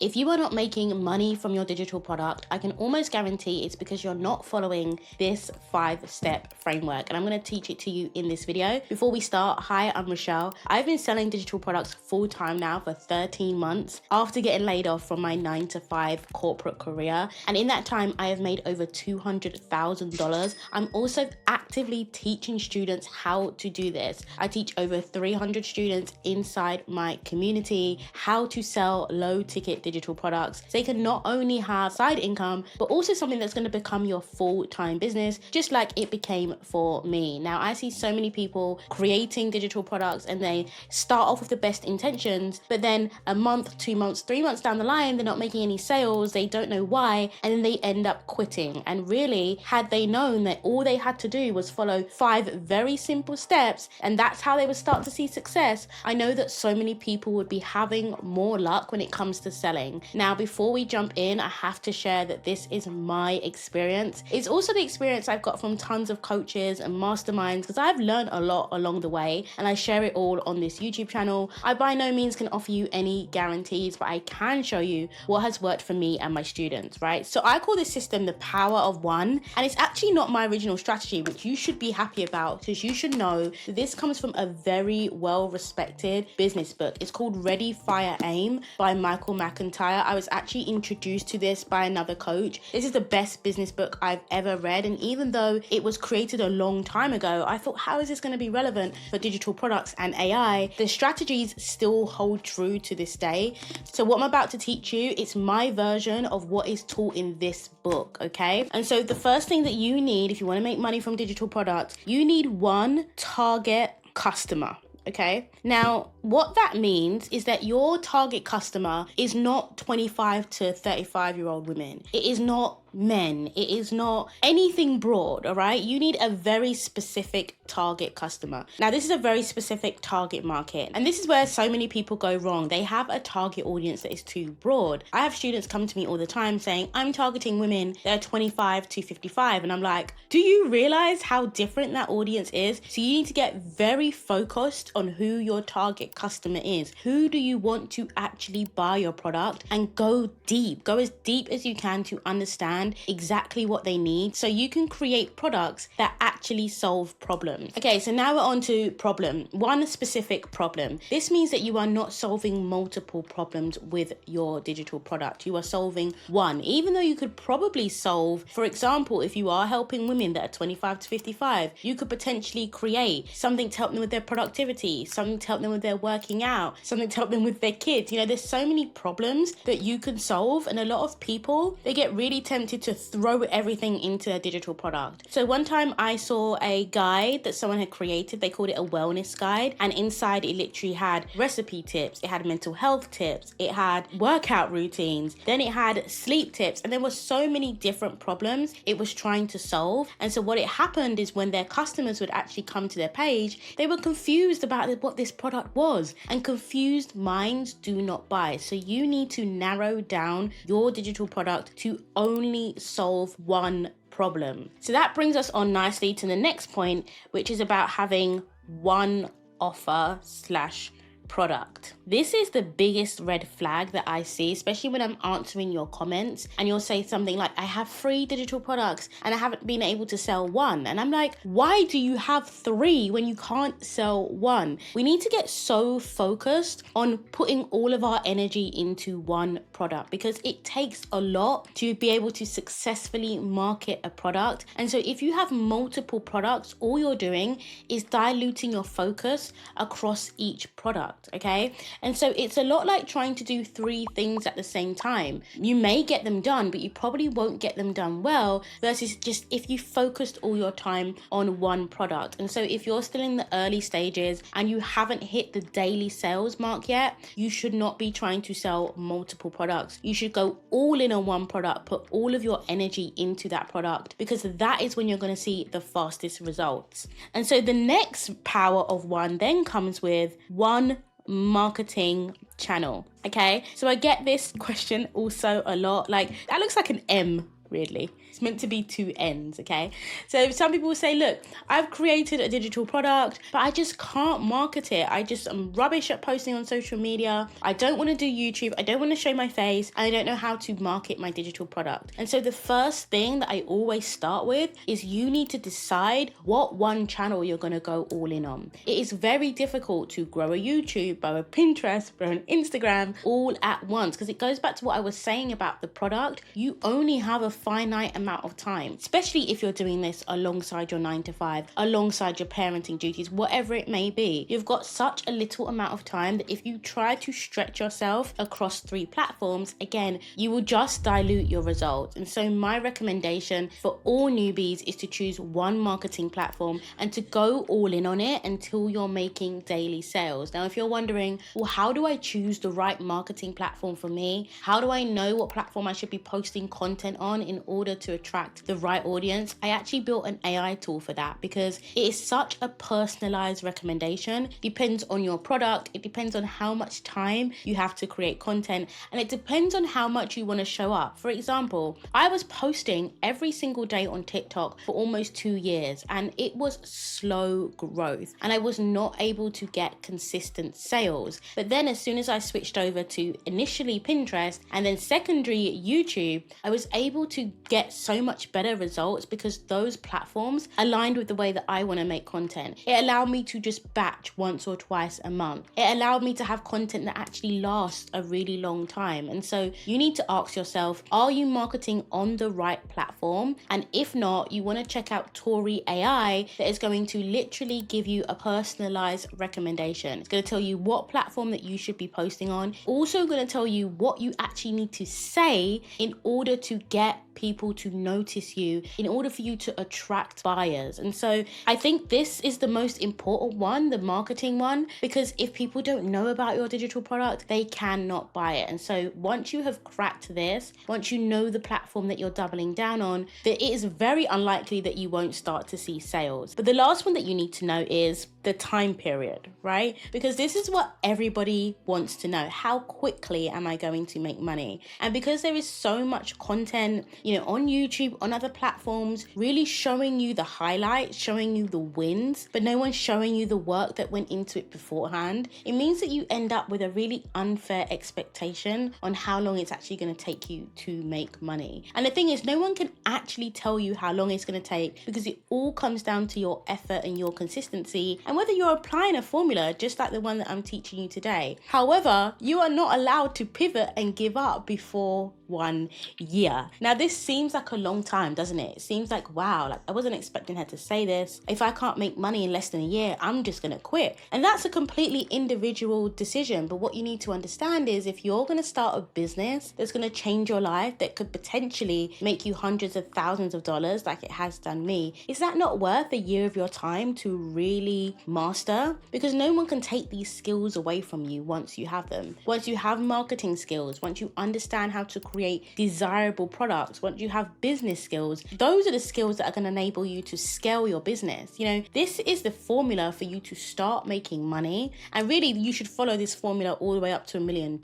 If you are not making money from your digital product, I can almost guarantee it's because you're not following this 5-step framework. And I'm going to teach it to you in this video. Before we start, hi, I'm Rochelle. I've been selling digital products full-time now for 13 months after getting laid off from my 9-to-5 corporate career. And in that time, I have made over $200,000. I'm also actively teaching students how to do this. I teach over 300 students inside my community how to sell low-ticket digital products so they can not only have side income, but also something that's going to become your full-time business, just like it became for me. Now, I see so many people creating digital products and they start off with the best intentions, but then a month, 2 months, 3 months down the line, they're not making any sales, they don't know why, and then they end up quitting. And really, had they known that all they had to do was follow 5 very simple steps, and that's how they would start to see success, I know that so many people would be having more luck when it comes to selling. Now, before we jump in, I have to share that this is my experience. It's also the experience I've got from tons of coaches and masterminds, because I've learned a lot along the way, and I share it all on this YouTube channel. I by no means can offer you any guarantees, but I can show you what has worked for me and my students, right? So I call this system the power of one, and it's actually not my original strategy, which you should be happy about, because you should know that this comes from a very well-respected business book. It's called Ready, Fire, Aim by Michael McIntyre. I was actually introduced to this by another coach. This is the best business book I've ever read, and even though it was created a long time ago, I thought, how is this going to be relevant for digital products and AI? The strategies still hold true to this day. So what I'm about to teach you, it's my version of what is taught in this book, okay? And so the first thing that you need if you want to make money from digital products, you need one target customer. Okay. Now, what that means is that your target customer is not 25 to 35-year-old women. It is not men. It is not anything broad, all right? You need a very specific target customer. Now, this is a very specific target market, and this is where so many people go wrong. They have a target audience that is too broad. I have students come to me all the time saying, I'm targeting women that are 25 to 55, and I'm like, do you realize how different that audience is? So you need to get very focused on who your target customer is. Who do you want to actually buy your product? And go deep. Go as deep as you can to understand exactly what they need so you can create products that actually solve problems. Okay, so now we're on to problem. One specific problem. This means that you are not solving multiple problems with your digital product. You are solving one, even though you could probably solve, for example, if you are helping women that are 25 to 55, you could potentially create something to help them with their productivity, something to help them with their working out, something to help them with their kids. You know, there's so many problems that you can solve, and a lot of people, they get really tempted to throw everything into a digital product. So one time I saw a guide that someone had created. They called it a wellness guide, and inside it literally had recipe tips, it had mental health tips, it had workout routines, then it had sleep tips, and there were so many different problems it was trying to solve. And so what it happened is when their customers would actually come to their page, they were confused about what this product was, and confused minds do not buy. So you need to narrow down your digital product to only solve one problem. So that brings us on nicely to the next point, which is about having one offer slash product. This is the biggest red flag that I see, especially when I'm answering your comments and you'll say something like, I have 3 digital products and I haven't been able to sell one. And I'm like, why do you have 3 when you can't sell one? We need to get so focused on putting all of our energy into one product, because it takes a lot to be able to successfully market a product. And so if you have multiple products, all you're doing is diluting your focus across each product, okay? And so it's a lot like trying to do 3 things at the same time. You may get them done, but you probably won't get them done well, versus just if you focused all your time on one product. And so if you're still in the early stages and you haven't hit the daily sales mark yet, you should not be trying to sell multiple products. You should go all in on one product, put all of your energy into that product, because that is when you're going to see the fastest results. And so the next power of one then comes with one marketing channel. Okay, so I get this question also a lot, like, that looks like an M weirdly. It's meant to be two ends, okay? So some people will say, look, I've created a digital product, but I just can't market it. I'm rubbish at posting on social media. I don't want to do YouTube. I don't want to show my face. And I don't know how to market my digital product. And so the first thing that I always start with is you need to decide what one channel you're going to go all in on. It is very difficult to grow a YouTube, grow a Pinterest, grow an Instagram all at once, because it goes back to what I was saying about the product. You only have a finite amount of time, especially if you're doing this alongside your 9 to 5, alongside your parenting duties, whatever it may be. You've got such a little amount of time that if you try to stretch yourself across 3 platforms, again, you will just dilute your results. And so my recommendation for all newbies is to choose one marketing platform and to go all in on it until you're making daily sales. Now, if you're wondering, well, how do I choose the right marketing platform for me? How do I know what platform I should be posting content on in order to attract the right audience? I actually built an AI tool for that because it is such a personalized recommendation. It depends on your product. It depends on how much time you have to create content, and it depends on how much you want to show up. For example, I was posting every single day on TikTok for almost 2 years, and it was slow growth, and I was not able to get consistent sales. But then as soon as I switched over to initially Pinterest and then secondary YouTube, I was able to get so much better results because those platforms aligned with the way that I want to make content. It allowed me to just batch once or twice a month. It allowed me to have content that actually lasts a really long time. And so you need to ask yourself, are you marketing on the right platform? And if not, you want to check out Tory AI that is going to literally give you a personalized recommendation. It's going to tell you what platform that you should be posting on. Also going to tell you what you actually need to say in order to get people to notice you, in order for you to attract buyers. And so I think this is the most important one, the marketing one, because if people don't know about your digital product, they cannot buy it. And so once you have cracked this, once you know the platform that you're doubling down on, that it is very unlikely that you won't start to see sales. But the last one that you need to know is the time period, right? Because this is what everybody wants to know. How quickly am I going to make money? And because there is so much content, on YouTube, on other platforms, really showing you the highlights, showing you the wins, but no one's showing you the work that went into it beforehand, it means that you end up with a really unfair expectation on how long it's actually going to take you to make money. And the thing is, no one can actually tell you how long it's going to take because it all comes down to your effort and your consistency and whether you're applying a formula just like the one that I'm teaching you today. However, you are not allowed to pivot and give up before 1 year. Now, this seems like a long time, doesn't it? It seems like, wow, like I wasn't expecting her to say this. If I can't make money in less than a year, I'm just going to quit. And that's a completely individual decision. But what you need to understand is if you're going to start a business that's going to change your life, that could potentially make you hundreds of thousands of dollars like it has done me, is that not worth a year of your time to really master? Because no one can take these skills away from you once you have them. Once you have marketing skills, once you understand how to create desirable products, once you have business skills, those are the skills that are going to enable you to scale your business. This is the formula for you to start making money. And really, you should follow this formula all the way up to $1 million.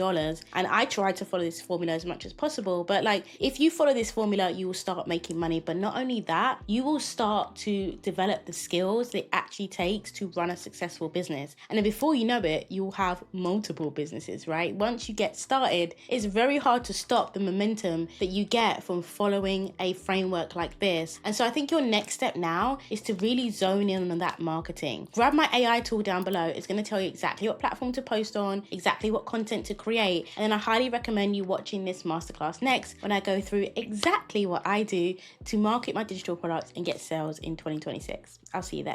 And I try to follow this formula as much as possible. But if you follow this formula, you will start making money. But not only that, you will start to develop the skills that it actually takes to run a successful business. And then before you know it, you'll have multiple businesses, right? Once you get started, it's very hard to stop the momentum that you get from following a framework like this. And so I think your next step now is to really zone in on that marketing. Grab my AI tool down below. It's going to tell you exactly what platform to post on, exactly what content to create. And then I highly recommend you watching this masterclass next when I go through exactly what I do to market my digital products and get sales in 2026. I'll see you there.